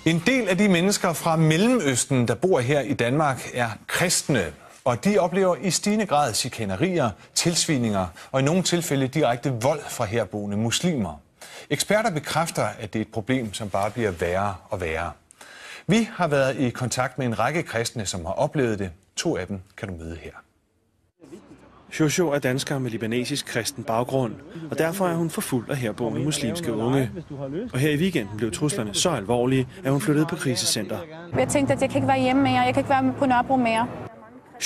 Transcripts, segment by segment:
En del af de mennesker fra Mellemøsten, der bor her i Danmark, er kristne. Og de oplever i stigende grad chikanerier, tilsvininger og i nogle tilfælde direkte vold fra herboende muslimer. Eksperter bekræfter, at det er et problem, som bare bliver værre og værre. Vi har været i kontakt med en række kristne, som har oplevet det. 2 af dem kan du møde her. Jojo er dansker med libanesisk kristen baggrund, og derfor er hun forfulgt af herboende muslimske unge. Og her i weekenden blev truslerne så alvorlige, at hun flyttede på krisecenter. Jeg tænkte, at jeg kan ikke være hjemme mere, jeg kan ikke være på Nørrebro mere.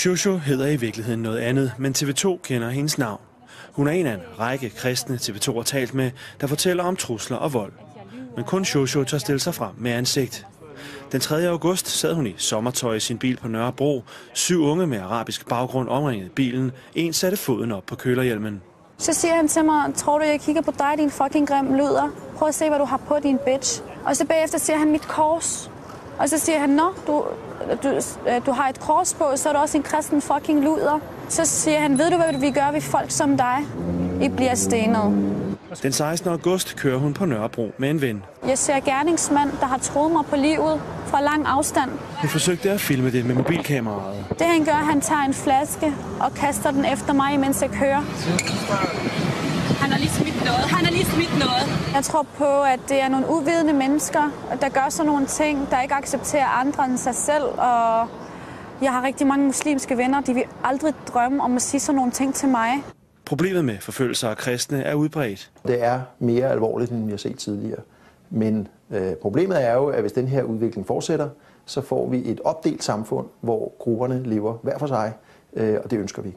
Jojo hedder i virkeligheden noget andet, men TV2 kender hendes navn. Hun er en af en række kristne, TV2 har talt med, der fortæller om trusler og vold. Men kun Jojo tør stille sig frem med ansigt. Den 3. august sad hun i sommertøj i sin bil på Nørrebro. 7 unge med arabisk baggrund omringede bilen. En satte foden op på kølerhjelmen. Så siger han til mig, tror du, jeg kigger på dig, din fucking grim luder? Prøv at se, hvad du har på, din bitch. Og så bagefter siger han mit kors. Og så siger han, nå, du har et kors på, så er du også en kristen fucking luder. Så siger han, ved du, hvad vi gør ved folk som dig? I bliver stenet. Den 16. august kører hun på Nørrebro med en ven. Jeg ser gerningsmand, der har troet mig på livet fra lang afstand. Hun forsøgte at filme det med mobilkameraet. Det han gør, han tager en flaske og kaster den efter mig, mens jeg kører. Han har lige smidt noget. Jeg tror på, at det er nogle uvidende mennesker, der gør sådan nogle ting, der ikke accepterer andre end sig selv. Og jeg har rigtig mange muslimske venner, de vil aldrig drømme om at sige sådan nogle ting til mig. Problemet med forfølgelser af kristne er udbredt. Det er mere alvorligt, end vi har set tidligere. Men problemet er jo, at hvis den her udvikling fortsætter, så får vi et opdelt samfund, hvor grupperne lever hver for sig, og det ønsker vi.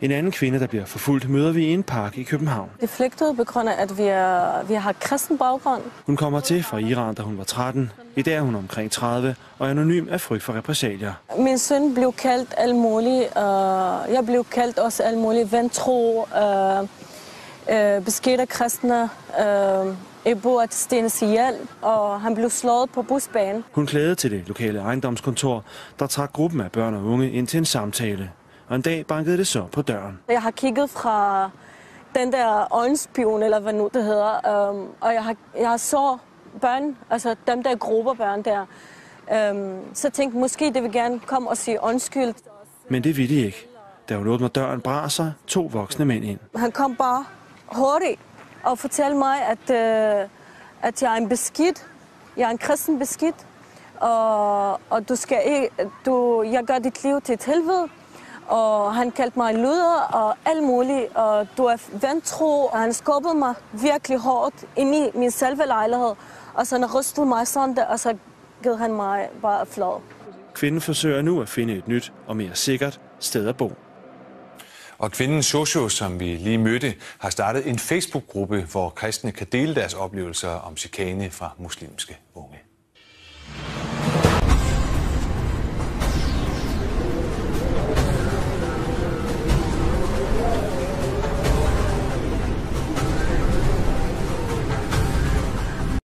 En anden kvinde, der bliver forfulgt, møder vi i en park i København. Det flygtede på grund af, at vi har kristen baggrund. Hun kommer til fra Iran, da hun var 13. I dag er hun omkring 30 og anonym af frygt for repressalier. Min søn blev kaldt alt muligt. Jeg blev kaldt også alt muligt. Vantro, beskidte kristne, Ebo at stenes ihjel, og han blev slået på busbanen. Hun klagede til det lokale ejendomskontor, der trak gruppen af børn og unge ind til en samtale. Og en dag bankede det så på døren. Jeg har kigget fra den der øjenspion, eller hvad nu det hedder, og jeg har så børn, altså dem der grupper børn der. Så tænkte måske, det vil gerne komme og sige undskyld. Men det ville de ikke. Da hun åbner døren, braser 2 voksne mænd ind. Han kom bare hurtigt og fortalte mig, at jeg er en beskidt. Jeg er en kristen beskidt, og du skal ikke, jeg gør dit liv til et helvede. Og han kaldte mig en luder og alt muligt, og du er vantro, og han skubbede mig virkelig hårdt ind i min selve lejlighed. Og så han rystede mig sådan der, og så gav han mig bare flad. Kvinden forsøger nu at finde et nyt og mere sikkert sted at bo. Og kvinden Jojo, som vi lige mødte, har startet en Facebook-gruppe, hvor kristne kan dele deres oplevelser om chikane fra muslimske unge.